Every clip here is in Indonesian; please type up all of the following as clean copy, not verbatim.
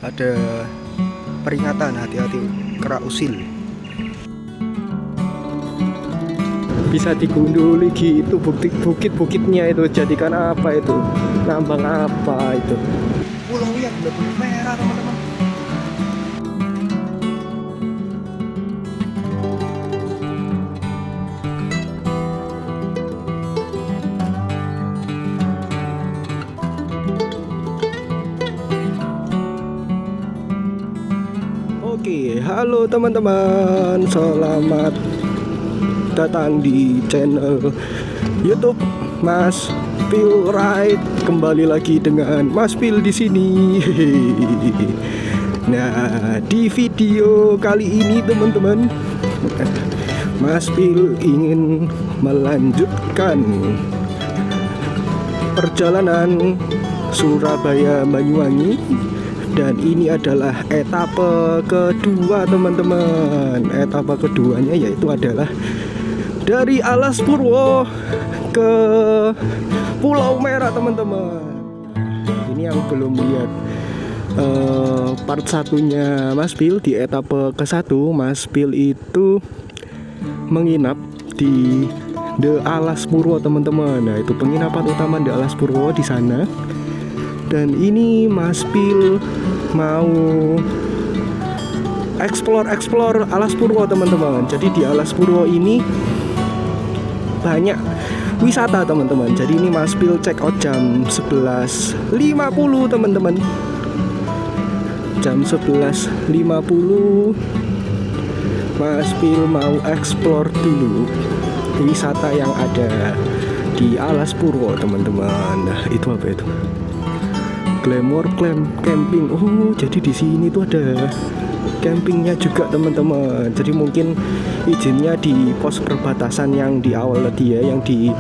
Ada peringatan, hati-hati kera usil. Bisa digunduli gitu bukit-bukitnya itu, jadikan apa itu, nambang apa itu. Pulau lihat betul merah teman-teman. Oke, halo teman-teman, selamat datang di channel YouTube Mas Pil Ride. Kembali lagi dengan Mas Pil di sini. Nah, di video kali ini teman-teman, Mas Pil ingin melanjutkan perjalanan Surabaya Banyuwangi. Dan ini adalah etape kedua teman-teman. Etape keduanya yaitu adalah dari Alas Purwo ke Pulau Merah teman-teman. Ini yang belum lihat part satunya Mas Pil. Di etape ke-1 Mas Pil itu menginap di The Alas Purwo teman-teman. Nah, itu penginapan utama The Alas Purwo di sana. Dan ini Mas Pil mau explore Alas Purwo teman-teman. Jadi di Alas Purwo ini banyak wisata teman-teman. Jadi ini Mas Pil check out jam 11.50 teman-teman. Jam 11.50 Mas Pil mau explore dulu wisata yang ada di Alas Purwo teman-teman. Nah, itu apa itu? Glamour camping. Oh, jadi di sini tuh ada campingnya juga teman-teman. Jadi mungkin izinnya di pos perbatasan yang di awal tadi ya, yang di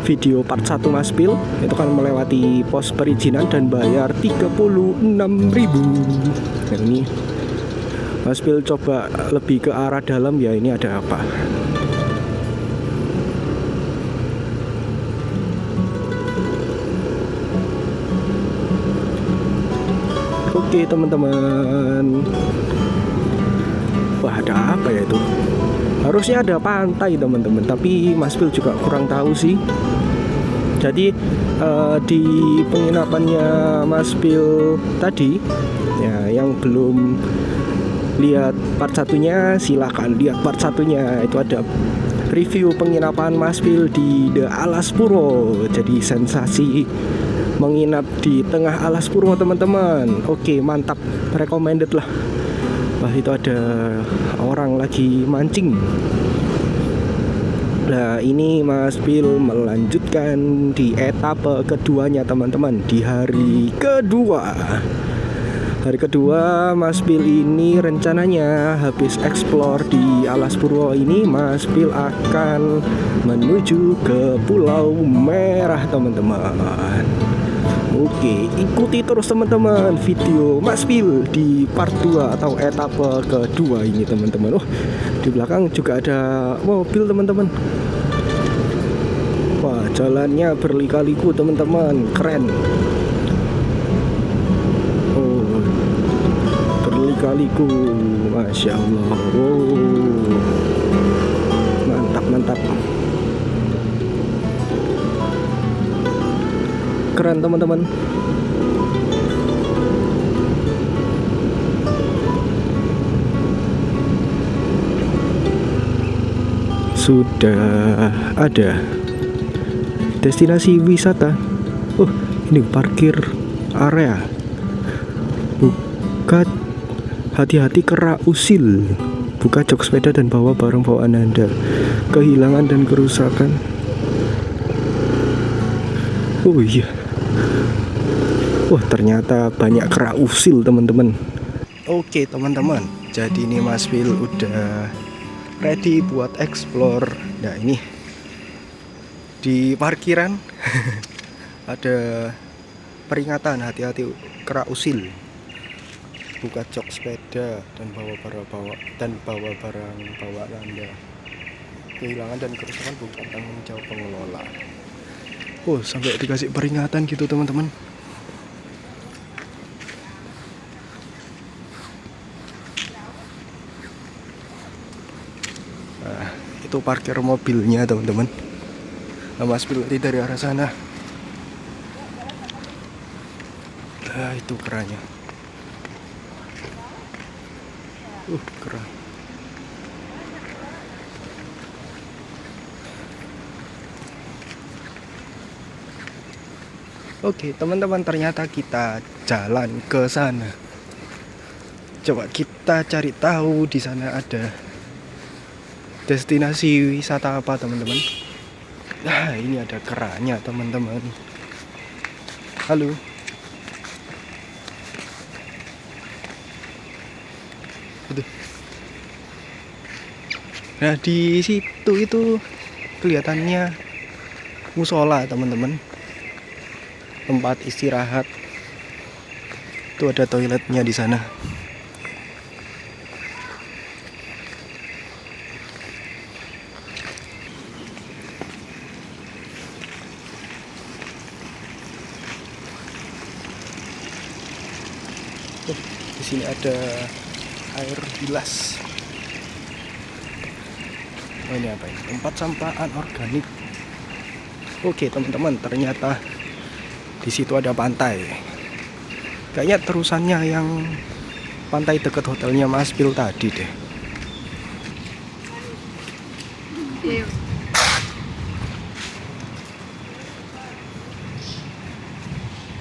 video part 1 Mas Pil itu kan melewati pos perizinan dan bayar 36.000. Nah, ini Mas Pil coba lebih ke arah dalam ya. Ini ada apa? Oke teman-teman. Wah, ada apa ya itu? Harusnya ada pantai teman-teman, tapi Mas Pil juga kurang tahu sih. Jadi di penginapannya Mas Pil tadi ya, yang belum lihat part satunya silakan lihat part satunya. Itu ada review penginapan Mas Pil di The Alas Purwo. Jadi sensasi menginap di tengah Alas Purwo teman-teman. Oke, mantap, recommended lah. Wah, itu ada orang lagi mancing. Nah, ini Mas Pil melanjutkan di etape keduanya teman-teman. Di hari kedua Mas Pil ini rencananya habis explore di Alas Purwo ini, Mas Pil akan menuju ke Pulau Merah teman-teman. Oke, ikuti terus teman-teman video Mas Pil di part 2 atau etape kedua ini teman-teman. Oh, di belakang juga ada mobil teman-teman. Wah, jalannya berlika-liku teman-teman, keren. Oh, berlika-liku, Masya Allah. Wow, mantap. Keren teman-teman. Sudah ada destinasi wisata. Oh, ini parkir area. Buka, hati-hati kera usil. Buka jok sepeda dan bawa barang bawaan Anda. Kehilangan dan kerusakan. Oh iya. Wah, ternyata banyak kera usil teman-teman. Oke teman-teman, jadi ini Mas Pil udah ready buat explore. Nah, ini di parkiran ada peringatan, hati-hati kera usil. Buka jok sepeda dan bawa barang bawaan Anda. Kehilangan dan kerusakan bukan tanggung jawab pengelola. Oh, sampai dikasih peringatan gitu teman-teman. untuk parkir mobilnya teman-teman. Nah, Mas Pil nanti dari arah sana. Nah, itu kerannya. Keran. Oke teman-teman, ternyata kita jalan ke sana. Coba kita cari tahu di sana ada destinasi wisata apa teman-teman. Nah, ini ada kerannya teman-teman. Halo. Aduh. Nah, di situ itu kelihatannya musola teman-teman. Tempat istirahat. Itu ada toiletnya di sana. Di sini ada air bilas. Oh, ini apa ini? Tempat sampah anorganik. Oke teman-teman, ternyata di situ ada pantai. Kayaknya terusannya yang pantai dekat hotelnya Mas Pil tadi deh.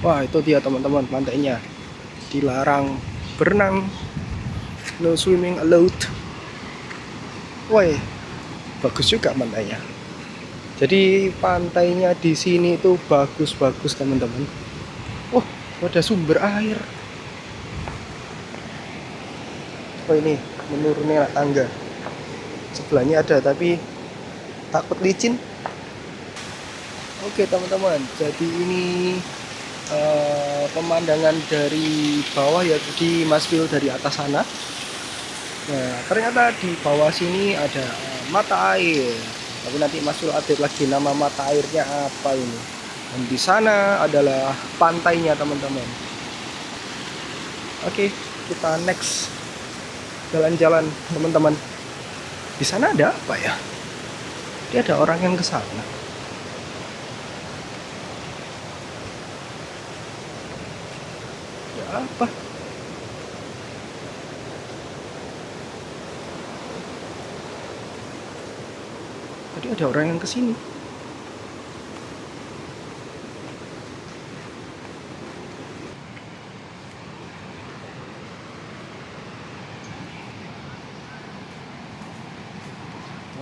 Wah, itu dia teman-teman pantainya. Dilarang berenang, no swimming allowed. Woi, bagus juga pantainya. Jadi pantainya di sini itu bagus-bagus teman-teman. Oh, ada sumber air. Oh, ini menurunnya tangga. Sebelahnya ada tapi takut licin. Oke teman-teman, jadi ini pemandangan dari bawah ya, di Mas Pil dari atas sana. Nah, ternyata di bawah sini ada mata air. Tapi nanti Mas Pil update lagi nama mata airnya apa ini. Dan di sana adalah pantainya teman-teman. Oke, kita next jalan-jalan teman-teman. Di sana ada apa ya? Dia ada orang yang ke sana. Ya apa? Tadi ada orang yang kesini.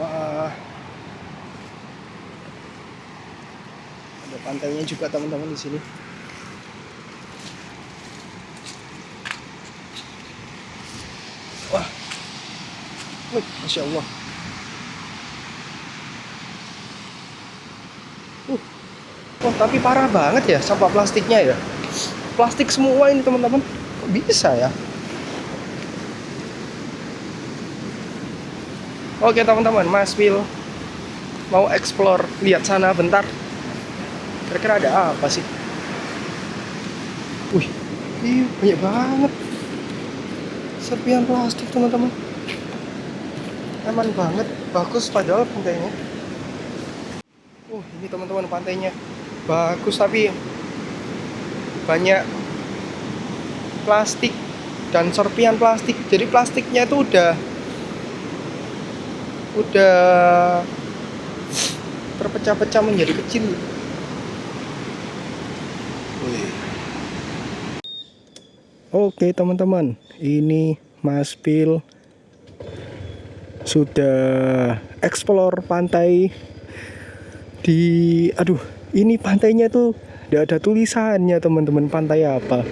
Wah, ada pantainya juga teman-teman di sini. Wah, wih, Masya Allah. Oh, tapi parah banget ya sampah plastiknya ya. Plastik semua ini teman-teman. Kok bisa ya? Oke teman-teman, Mas Pil mau explore, lihat sana bentar. Kira-kira ada apa sih? Wih, banyak banget serpihan plastik teman-teman. Aman banget, bagus padahal pantainya. Ini teman-teman pantainya bagus tapi banyak plastik dan serpihan plastik. Jadi plastiknya itu udah terpecah-pecah menjadi kecil. Oke teman-teman, ini Mas Pil sudah explore pantai di, ini pantainya tuh tidak ada tulisannya teman-teman, pantai apa.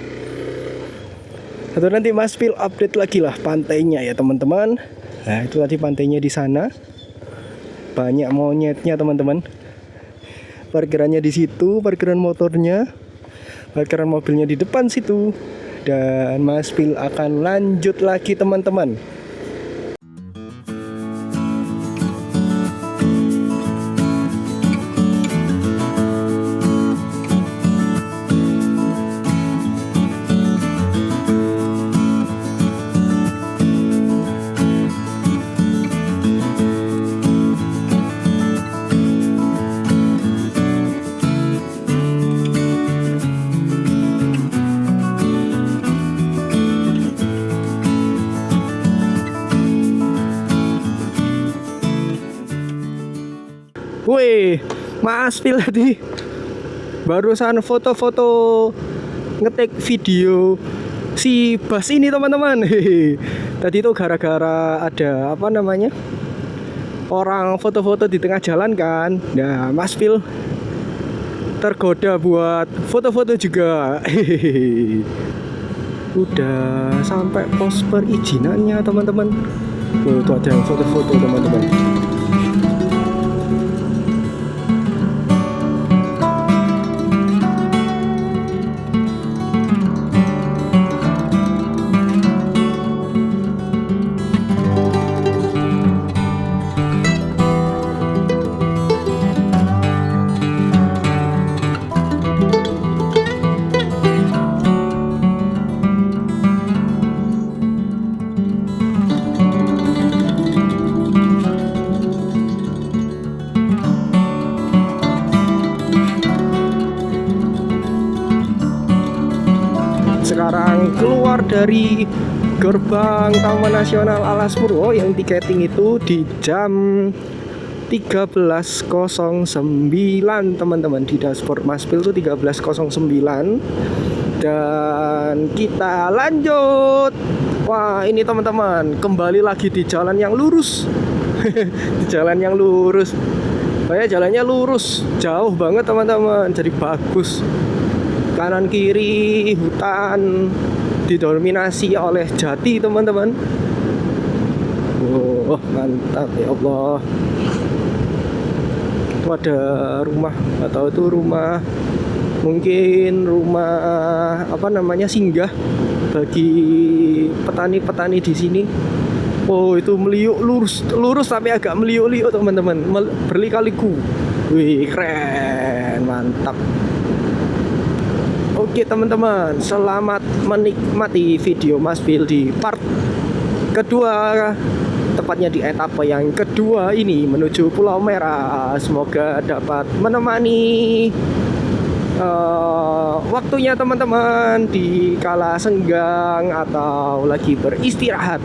Atau nanti Mas Pil update lagi lah pantainya ya teman-teman. Nah, itu tadi pantainya di sana. Banyak monyetnya teman-teman. Parkirannya di situ, parkiran motornya, parkiran mobilnya di depan situ. Dan Mas Pil akan lanjut lagi teman-teman. Wih, Mas Phil tadi barusan foto-foto ngetik video si bus ini teman-teman. Tadi itu gara-gara ada apa namanya, orang foto-foto di tengah jalan kan. Nah, Mas Phil tergoda buat foto-foto juga. Udah sampai pos perizinannya teman-teman. Oh, itu ada yang foto-foto teman-teman. Sekarang keluar dari gerbang Taman Nasional Alas Purwo yang tiketing itu di jam 13.09 teman-teman. Di dashboard Mas Phil itu 13.09. Dan kita lanjut. Wah, ini teman-teman, kembali lagi di jalan yang lurus. Di jalan yang lurus. Kayak jalannya lurus, jauh banget teman-teman, jadi bagus. Kanan kiri hutan didominasi oleh jati teman-teman. Oh, mantap ya Allah. Itu ada rumah, atau itu rumah, mungkin rumah apa namanya, singgah bagi petani-petani di sini. Oh, itu meliuk lurus tapi agak meliuk-liuk teman-teman, berliku-liku. Wih, keren, mantap. Oke teman-teman, selamat menikmati video Mas Phil di part kedua, tepatnya di etapa yang kedua ini menuju Pulau Merah. Semoga dapat menemani waktunya teman-teman di kala senggang atau lagi beristirahat.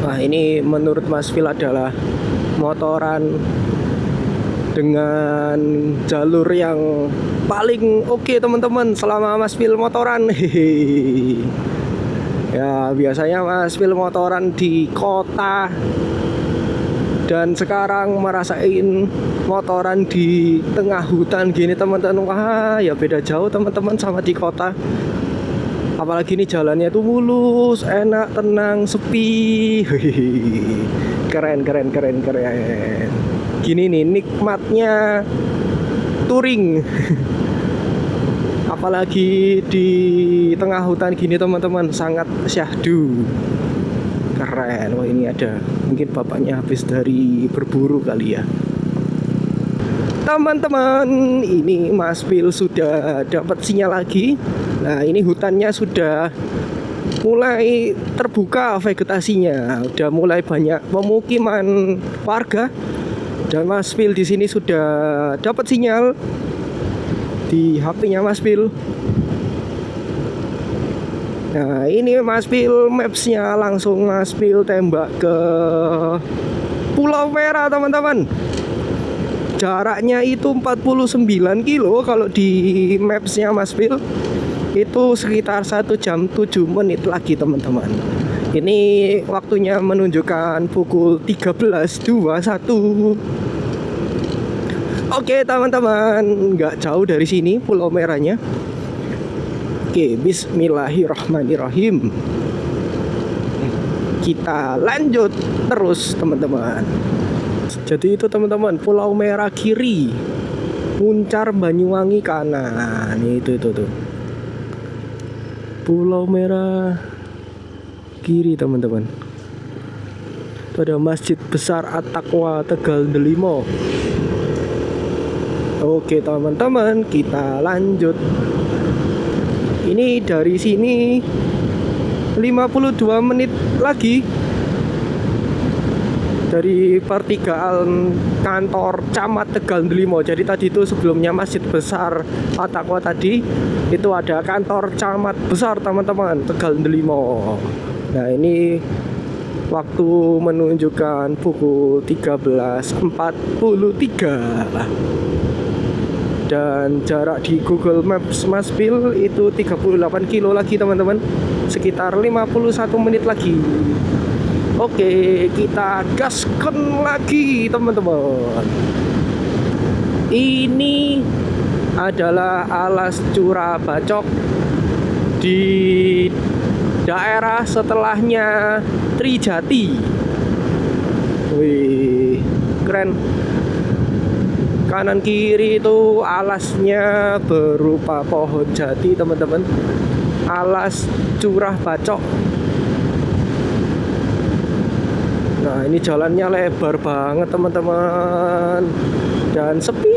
Nah, ini menurut Mas Phil adalah motoran dengan jalur yang paling oke teman-teman selama Mas Phil motoran. Ya, biasanya Mas Phil motoran di kota, dan sekarang merasain motoran di tengah hutan gini teman-teman. Wah, ya beda jauh teman-teman sama di kota. Apalagi ini jalannya tuh mulus, enak, tenang, sepi. Keren. Gini nih nikmatnya touring. Apalagi di tengah hutan gini teman-teman, sangat syahdu. Keren. Wah, ini ada, mungkin bapaknya habis dari berburu kali ya. Teman-teman, ini Mas Phil sudah dapat sinyal lagi. Nah, ini hutannya sudah mulai terbuka vegetasinya, udah mulai banyak pemukiman warga. Dan Mas Phil di sini sudah dapat sinyal di HP-nya Mas Phil. Nah, ini Mas Phil maps-nya langsung Mas Phil tembak ke Pulau Merah teman-teman. Jaraknya itu 49 kilo kalau di maps-nya Mas Phil. Itu sekitar 1 jam 7 menit lagi teman-teman. Ini waktunya menunjukkan pukul 13.21. Oke teman-teman, nggak jauh dari sini Pulau Merahnya. Oke, bismillahirrahmanirrahim. Kita lanjut terus teman-teman. Jadi itu teman-teman, Pulau Merah kiri, Muncar Banyuwangi kanan. Itu tuh. Pulau Merah kiri teman-teman. Itu ada Masjid Besar At-Taqwa Tegal Delimo. Oke teman-teman, kita lanjut. Ini dari sini 52 menit lagi dari pertigaan kantor Camat Tegal Delimo. Jadi tadi itu sebelumnya Masjid Besar At-Taqwa tadi, itu ada kantor Camat Besar teman-teman Tegal Delimo. Nah, ini Waktu menunjukkan pukul 13.43. Dan jarak di Google Maps Mas Bill itu 38 kilo lagi teman-teman, sekitar 51 menit lagi. Oke, kita gaskan lagi teman-teman. Ini adalah alas Curah Bacok di daerah setelahnya Trijati. Wih, keren. Kanan kiri itu alasnya berupa pohon jati teman-teman, alas Curah Bacok. Nah, ini jalannya lebar banget teman-teman dan sepi.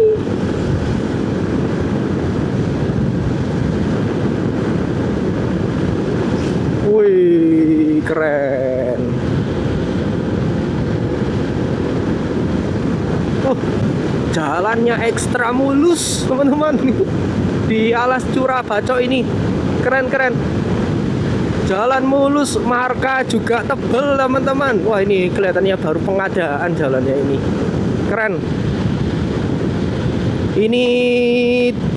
Wih, keren. Jalannya ekstra mulus teman-teman di alas Curah Bacok ini. Keren-keren. Jalan mulus, marka juga tebel teman-teman. Wah, ini kelihatannya baru pengadaan jalannya ini. Keren. Ini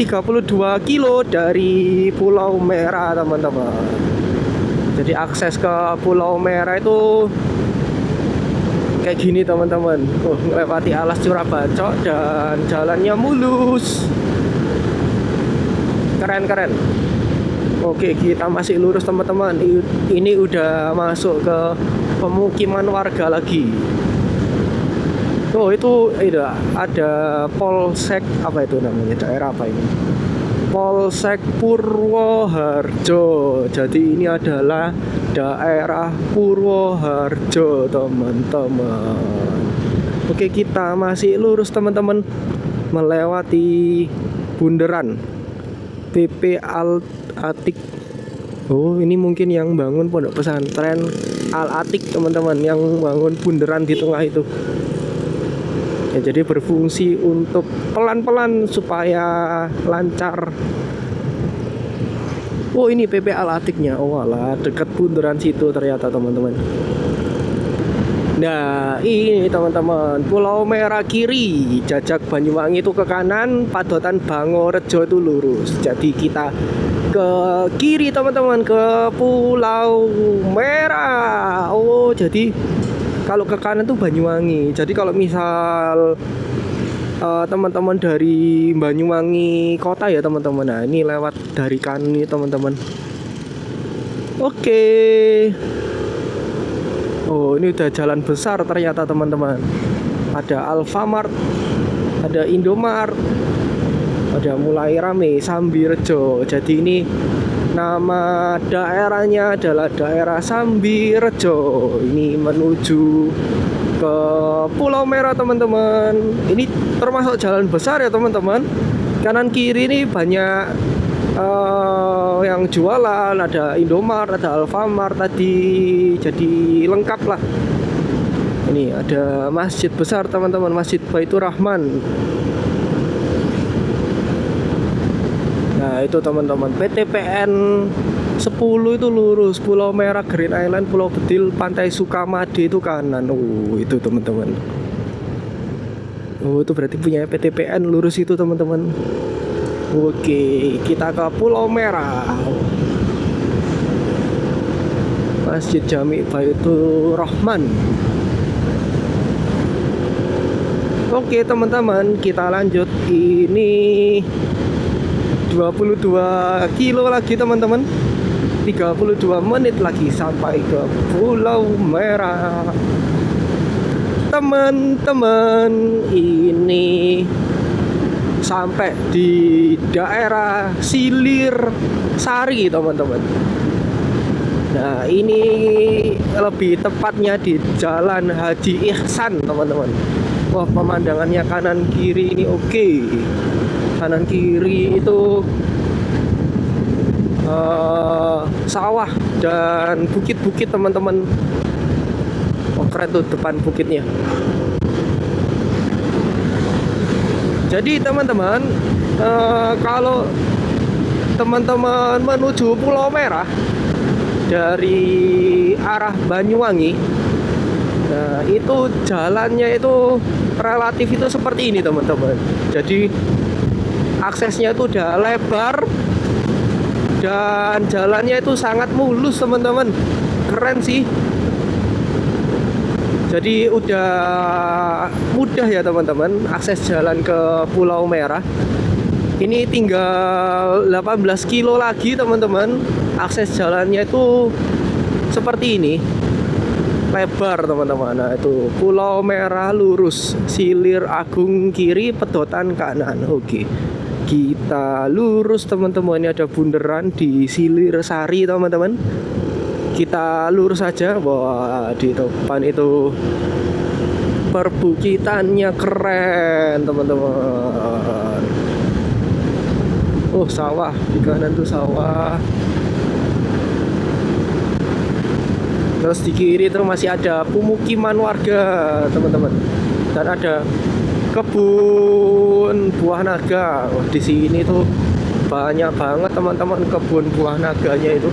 32 kilo dari Pulau Merah teman-teman. Jadi akses ke Pulau Merah itu kayak gini teman-teman. Melewati alas Curah Bacok dan jalannya mulus. Keren-keren. Oke, kita masih lurus teman-teman. Ini udah masuk ke pemukiman warga lagi. Oh, itu ada Polsek apa itu namanya? Daerah apa ini? Polsek Purwoharjo. Jadi ini adalah daerah Purwoharjo teman-teman. Oke, kita masih lurus teman-teman, melewati bundaran PP Al Atik. Oh, ini mungkin yang bangun pondok pesantren Al Atik teman-teman, yang bangun bundaran di tengah itu. Ya, jadi berfungsi untuk pelan-pelan supaya lancar. Oh, ini PP Al Atiknya. Oh alah, dekat bundaran situ ternyata teman-teman. Nah, ini teman-teman, Pulau Merah kiri, Jajak Banyuwangi itu ke kanan, Padotan Bangorejo itu lurus. Jadi kita ke kiri teman-teman, ke Pulau Merah. Oh, jadi kalau ke kanan tuh Banyuwangi. Jadi kalau misal teman-teman dari Banyuwangi kota ya teman-teman, nah ini lewat dari kanan nih teman-teman. Oke. Oh, ini udah jalan besar ternyata teman-teman. Ada Alfamart, ada Indomart, ada mulai rame Sambirejo. Jadi ini nama daerahnya adalah daerah Sambirejo. Ini menuju ke Pulau Merah teman-teman. Ini termasuk jalan besar ya teman-teman. Kanan kiri ini banyak yang jualan, ada Indomart, ada Alfamart tadi. Jadi lengkap lah. Ini ada masjid besar teman-teman, Masjid Baitur Rahman. Nah, itu teman-teman, PTPN 10 itu lurus, Pulau Merah, Green Island, Pulau Bedil, Pantai Sukamade itu kanan. Oh, itu teman-teman. Oh, itu berarti punya PTPN lurus itu teman-teman. Oke, kita ke Pulau Merah. Masjid Jami Baitur Rahman. Oke teman-teman, kita lanjut. Ini 22 kilo lagi teman-teman, 32 menit lagi sampai ke Pulau Merah. Teman-teman, ini sampai di daerah Silir Sari teman-teman. Nah, ini lebih tepatnya di Jalan Haji Ihsan teman-teman. Wah, pemandangannya kanan kiri ini oke. Kanan kiri itu sawah dan bukit-bukit teman-teman. Oh, keren tuh depan bukitnya. Jadi teman-teman, kalau teman-teman menuju Pulau Merah dari arah Banyuwangi, Nah, itu jalannya itu relatif itu seperti ini teman-teman. Jadi aksesnya itu udah lebar dan jalannya itu sangat mulus teman-teman. Keren sih. Jadi udah mudah ya teman-teman akses jalan ke Pulau Merah. Ini tinggal 18 kilo lagi teman-teman. Akses jalannya itu seperti ini. Lebar teman-teman. Nah, itu Pulau Merah lurus, Silir Agung kiri, Pedotan kanan. Oke. Kita lurus teman-teman. Ini ada bundaran di Silir Sari teman-teman. Kita lurus saja. Wah, di depan itu perbukitannya keren teman-teman. Oh, sawah di kanan tuh sawah. Terus di kiri itu masih ada pemukiman warga teman-teman. Dan ada kebun buah naga. Wah, di sini tuh banyak banget teman-teman kebun buah naganya itu.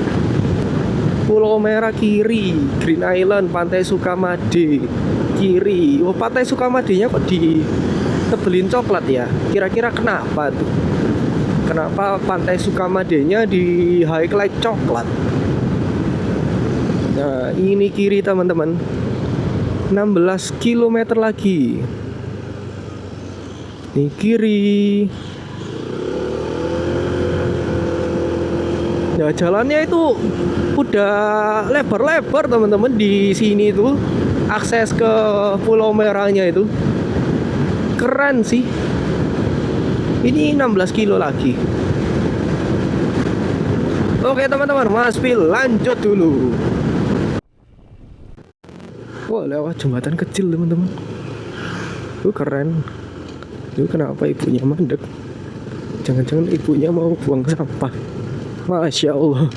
Pulau Merah kiri, Green Island, Pantai Sukamade kiri. Oh, Pantai Sukamadenya kok ditebelin coklat ya? Kira-kira kenapa tuh? Kenapa Pantai Sukamadenya di highlight coklat? Nah, ini kiri teman-teman. 16 km lagi. Ini kiri. Nah, jalannya itu udah lebar-lebar teman-teman di sini tuh. Akses ke Pulau Merahnya itu keren sih. Ini 16 kilo lagi. Oke teman-teman, Mas Pil lanjut dulu. Wah, lewat jembatan kecil teman-teman. Keren. Itu kenapa ibunya mandek? Jangan-jangan ibunya mau buang sampah. Masya Allah,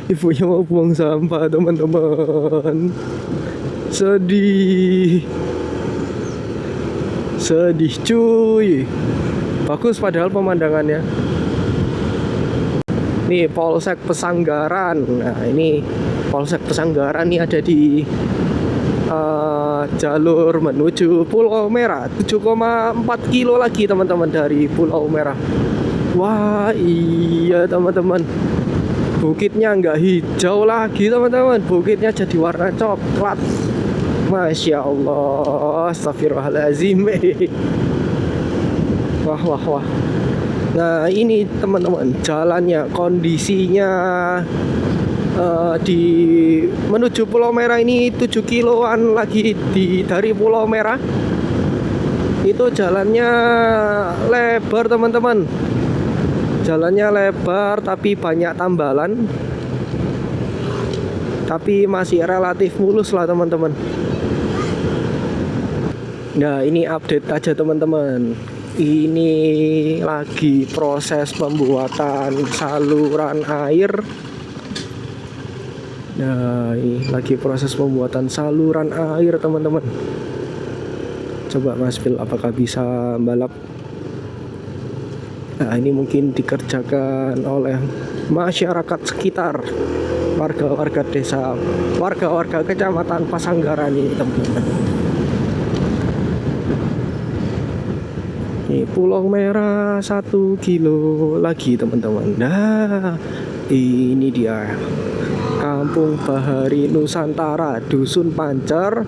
ibunya mau buang sampah teman-teman. Sedih cuy. Bagus padahal pemandangannya. Nih Polsek Pesanggaran. Nah, ini Polsek Pesanggaran nih ada di jalur menuju Pulau Merah. 7,4 kilo lagi teman-teman dari Pulau Merah. Wah, iya teman-teman. Bukitnya nggak hijau lagi teman-teman. Bukitnya jadi warna coklat. Masya Allah. Astagfirullahaladzim. Wah. Nah, ini teman-teman jalannya, kondisinya di menuju Pulau Merah ini 7 kiloan lagi dari Pulau Merah. Itu jalannya lebar teman-teman. Jalannya lebar tapi banyak tambalan. Tapi masih relatif mulus lah teman-teman. Nah, ini update aja teman-teman. Ini lagi proses pembuatan saluran air. Nah, ini lagi proses pembuatan saluran air teman-teman. Coba Mas Phil apakah bisa balap. Nah, ini mungkin dikerjakan oleh masyarakat sekitar, warga-warga desa, warga-warga kecamatan Pasanggaran ini teman-teman. Ini Pulau Merah 1 kilo lagi teman-teman. Nah, ini dia Kampung Bahari Nusantara, Dusun Pancer,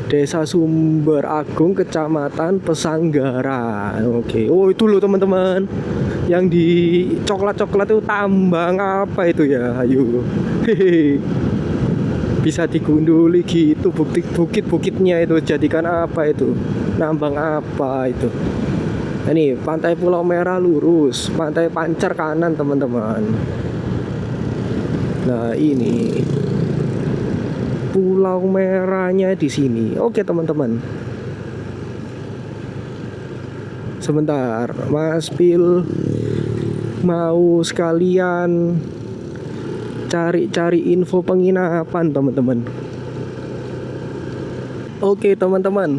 Desa Sumber Agung, Kecamatan Pesanggaran. Oke. Oh, itu loh teman-teman. Yang di coklat-coklat itu tambang apa itu ya? Ayo. Hehe. Bisa digunduli gitu bukit-bukitnya itu jadikan apa itu? Nambang apa itu? Nah, ini Pantai Pulau Merah lurus, Pantai Pancer kanan teman-teman. Nah, ini Pulau Merahnya di sini. Oke teman-teman. Sebentar, Mas Pil mau sekalian cari-cari info penginapan teman-teman. Oke teman-teman.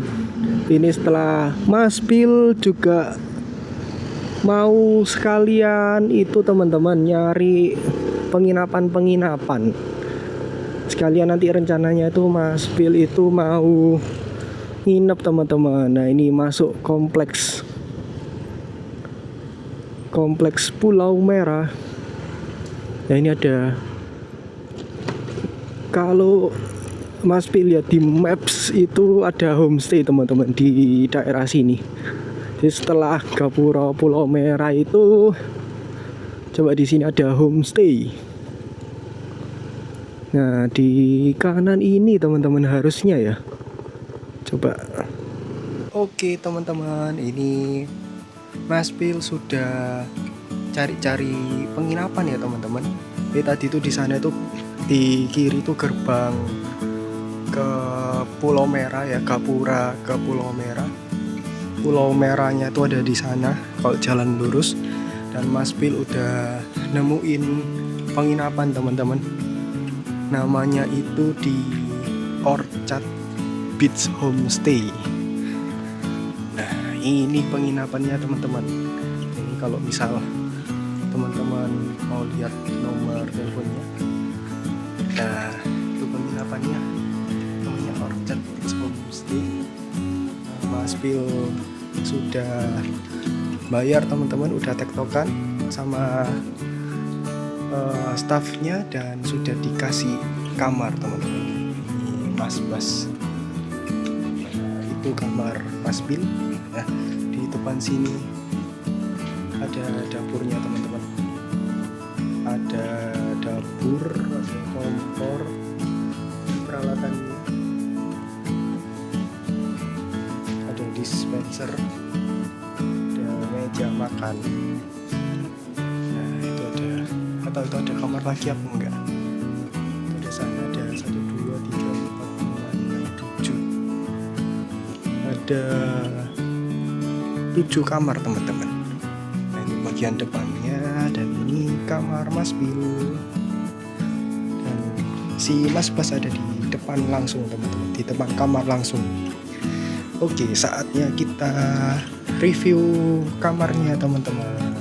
Ini setelah Mas Pil juga mau sekalian itu teman-teman nyari penginapan-penginapan. Sekalian nanti rencananya itu Mas Pil itu mau nginep teman-teman. Nah ini masuk kompleks Pulau Merah. Nah ini ada, kalau Mas Pil lihat di maps itu ada homestay teman-teman di daerah sini. Jadi setelah Gapura Pulau Merah itu, coba di sini ada homestay. Nah di kanan ini teman-teman harusnya ya. Coba. Oke teman-teman, ini Mas Pil sudah cari-cari penginapan ya teman-teman. Jadi tadi itu di sana itu di kiri itu gerbang ke Pulau Merah ya, Gapura ke Pulau Merah. Pulau Merahnya itu ada di sana kalau jalan lurus. Dan Mas Pil udah nemuin penginapan teman-teman. Namanya itu di Orchard Beach Homestay. Nah ini penginapannya teman-teman. Ini kalau misal teman-teman mau lihat nomor teleponnya, nah itu penginapannya namanya Orchard Beach Homestay. Mas Pil sudah bayar teman-teman, udah tektokan sama staffnya dan sudah dikasih kamar teman-teman. Ini Mas Bas, itu kamar Mas Pil. Nah di depan sini ada dapurnya teman-teman, ada dapur, ada kompor, peralatannya, ada dispenser, ada meja makan. Nah itu ada, atau itu ada kamar lagi apa enggak? Ada sana ada 1, 2, 3, 4, 5, 6, 7. Ada 7 kamar teman-teman. Nah ini bagian depannya, dan ini kamar Mas Pil. Dan si Mas Bas ada di depan langsung teman-teman, di depan kamar langsung. Oke, saatnya kita review kamarnya teman-teman.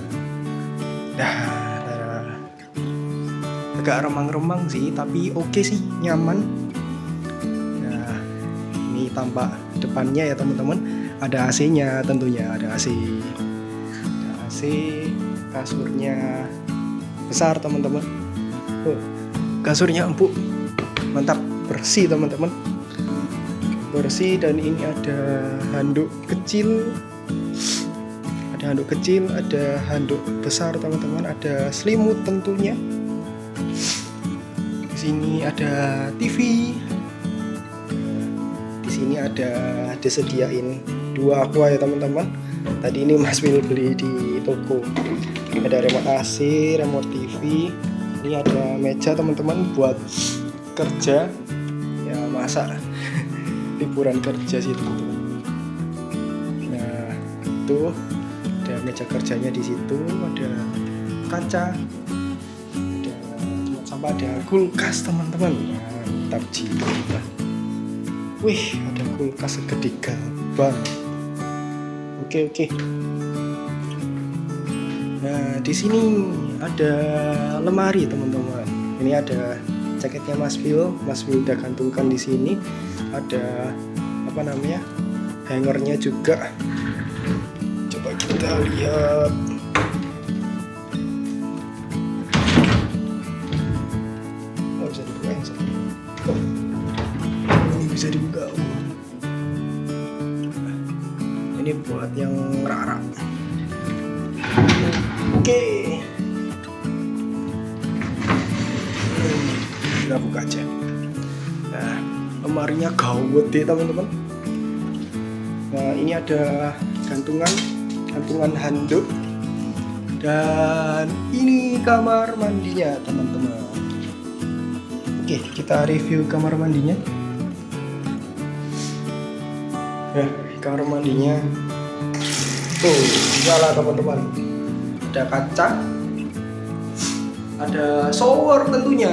Agak remang-remang sih, tapi oke sih, nyaman. Nah ini tampak depannya ya teman-teman, ada AC-nya tentunya, ada AC, kasurnya besar teman-teman. Kasurnya empuk, mantap, bersih teman-teman, bersih. Dan ini ada handuk kecil, ada handuk besar teman-teman, ada selimut tentunya. Di sini ada TV. Di sini ada disediain 2 aqua ya teman-teman. Tadi ini Mas Pil beli di toko. Ada remote AC, remote TV. Ini ada meja teman-teman buat kerja. Ya masa liburan kerja sih teman-teman. Nah itu ada meja kerjanya di situ, ada kaca, sampai ada kulkas teman-teman. Mantap jiwa. Wih, ada kulkas segede gaban. Oke. Nah di sini ada lemari teman-teman. Ini ada jaketnya Mas Pil udah gantungkan di sini. Ada apa namanya, hangernya juga. Coba kita lihat. Bisa dibuka. Ini buat yang rara. Oke. Kita buka aja. Nah, lemarinya gawat deh teman-teman. Nah, ini ada gantungan handuk. Dan ini kamar mandinya teman-teman. Oke, kita review kamar mandinya. Ya, kamar mandinya tuh nyala teman-teman. Ada kaca, ada shower tentunya.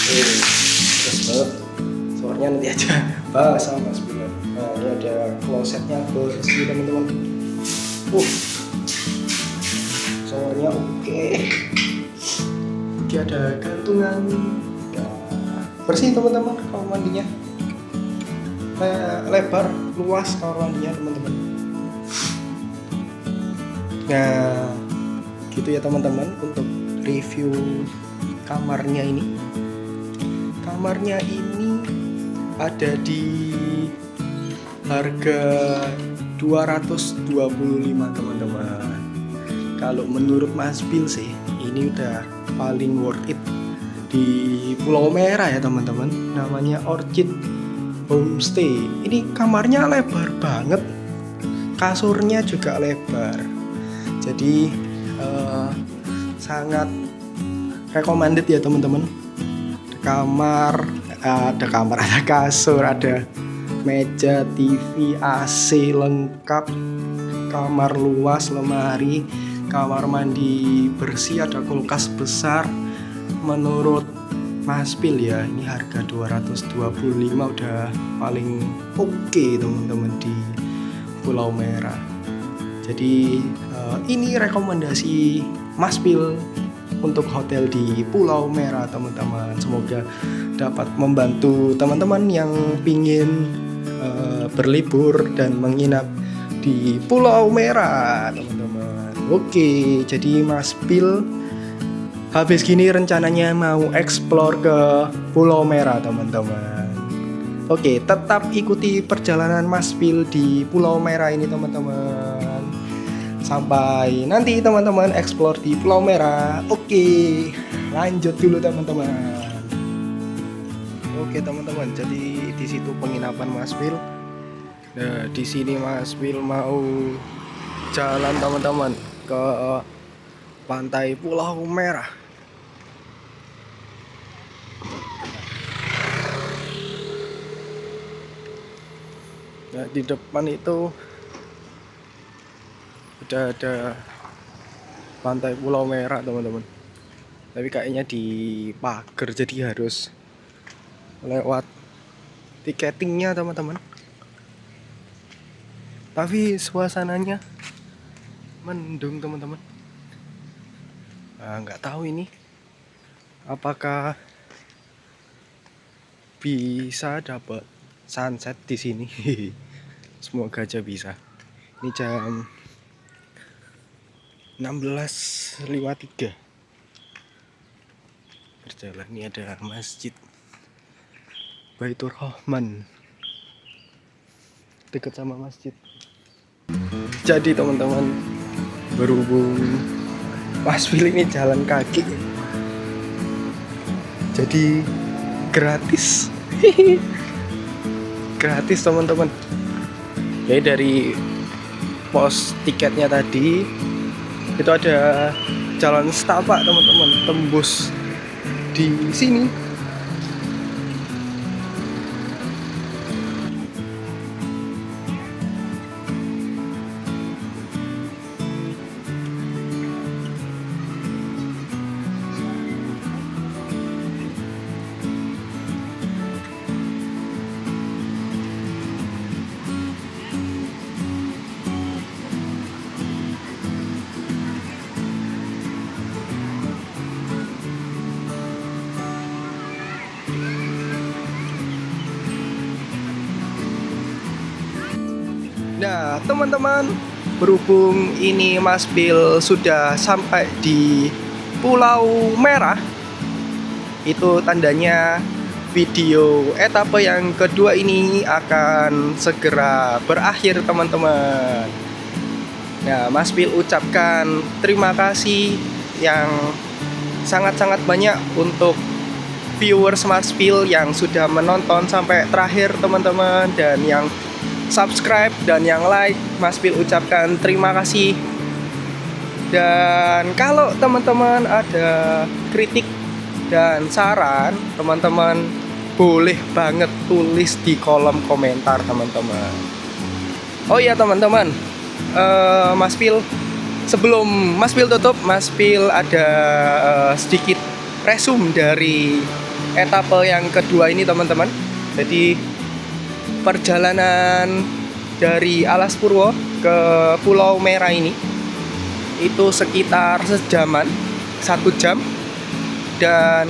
Terus banget, showernya nanti aja bahas sama Mas Pil. Nah ini ada klosetnya bersih teman-teman. Showernya oke. Oke, ada gantungan. Ya, bersih teman-teman kamar mandinya. Lebar, luas kamar mandinya teman-teman. Nah, gitu ya teman-teman untuk review kamarnya ini. Kamarnya ini ada di harga 225 teman-teman. Kalau menurut Mas Bill sih ini udah paling worth it di Pulau Merah ya teman-teman. Namanya Orchid Homestay. Ini kamarnya lebar banget, kasurnya juga lebar. Jadi sangat recommended ya teman-teman. Ada kasur, ada meja, TV, AC lengkap, kamar luas, lemari, kamar mandi bersih, ada kulkas besar. Menurut Mas Bill ya, ini harga 225 udah paling oke teman-teman di Pulau Merah. Jadi ini rekomendasi Mas Bill untuk hotel di Pulau Merah teman-teman. Semoga dapat membantu teman-teman yang pingin berlibur dan menginap di Pulau Merah teman-teman. Oke, jadi Mas Bill habis gini rencananya mau explore ke Pulau Merah teman-teman. Oke, tetap ikuti perjalanan Mas Bill di Pulau Merah ini teman-teman. Sampai nanti teman-teman explore di Pulau Merah. Oke, lanjut dulu teman-teman. Oke teman-teman, jadi di situ penginapan Mas Bill. Nah, di sini Mas Bill mau jalan teman-teman ke pantai Pulau Merah. Nah, di depan itu udah ada pantai Pulau Merah teman-teman. Tapi kayaknya di pagar, jadi harus lewat tiketingnya teman-teman. Tapi suasananya mendung teman-teman. Nggak tahu ini apakah bisa dapat sunset di sini. Semoga aja bisa. Ini jam 16.53 berjalan. Ini ada masjid Baitur Rahman dekat sama masjid. Jadi teman-teman, berhubung Mas Bill ini jalan kaki, jadi gratis. Gratis teman-teman. Jadi dari pos tiketnya tadi itu ada jalan setapak teman-teman, tembus di sini. Nah teman-teman, berhubung ini Mas Bill sudah sampai di Pulau Merah, itu tandanya video etape yang kedua ini akan segera berakhir teman-teman. Nah, Mas Bill ucapkan terima kasih yang sangat-sangat banyak untuk viewers Mas Bill yang sudah menonton sampai terakhir teman-teman, dan yang subscribe dan yang like. Mas Bill ucapkan terima kasih. Dan kalau teman-teman ada kritik dan saran, teman-teman boleh banget tulis di kolom komentar teman-teman. Oh iya teman-teman, Mas Bill, sebelum Mas Bill tutup, Mas Bill ada sedikit resume dari etape yang kedua ini teman-teman. Jadi perjalanan dari Alas Purwo ke Pulau Merah ini itu sekitar sejaman, 1 jam. Dan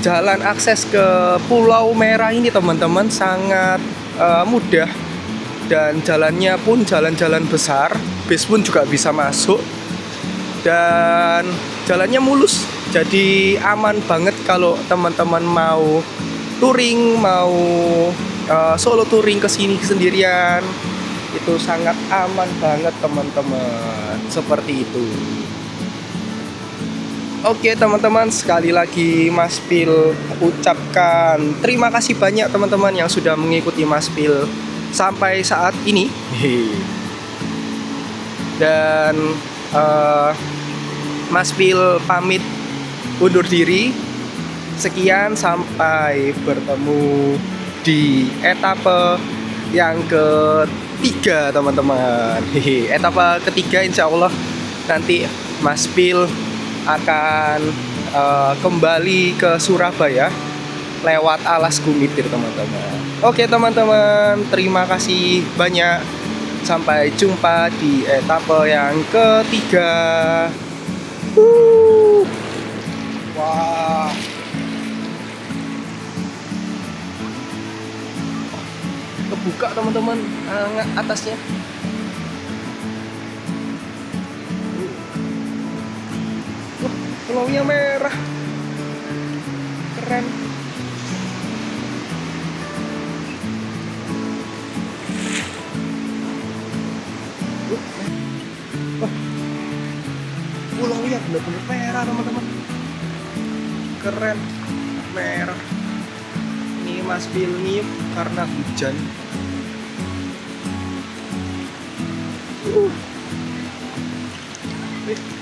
jalan akses ke Pulau Merah ini teman-teman sangat mudah, dan jalannya pun jalan-jalan besar, bis pun juga bisa masuk, dan jalannya mulus, jadi aman banget kalau teman-teman mau touring, mau solo touring ke sini sendirian, itu sangat aman banget teman-teman, seperti itu. Oke teman-teman, sekali lagi Mas Pil ucapkan terima kasih banyak teman-teman yang sudah mengikuti Mas Pil sampai saat ini. Dan Mas Pil pamit undur diri. Sekian, sampai bertemu di etape yang ketiga teman-teman. Etape ketiga insya Allah nanti Mas Pil akan kembali ke Surabaya lewat Alas Gumitir teman-teman. Oke teman-teman, terima kasih banyak. Sampai jumpa di etape yang ketiga. Wah, kebuka teman-teman atasnya. Pulaunya merah, keren. Wah, pulaunya benar-benar merah teman-teman, keren, merah. Ini Mas Pil niup karena hujan. Wih.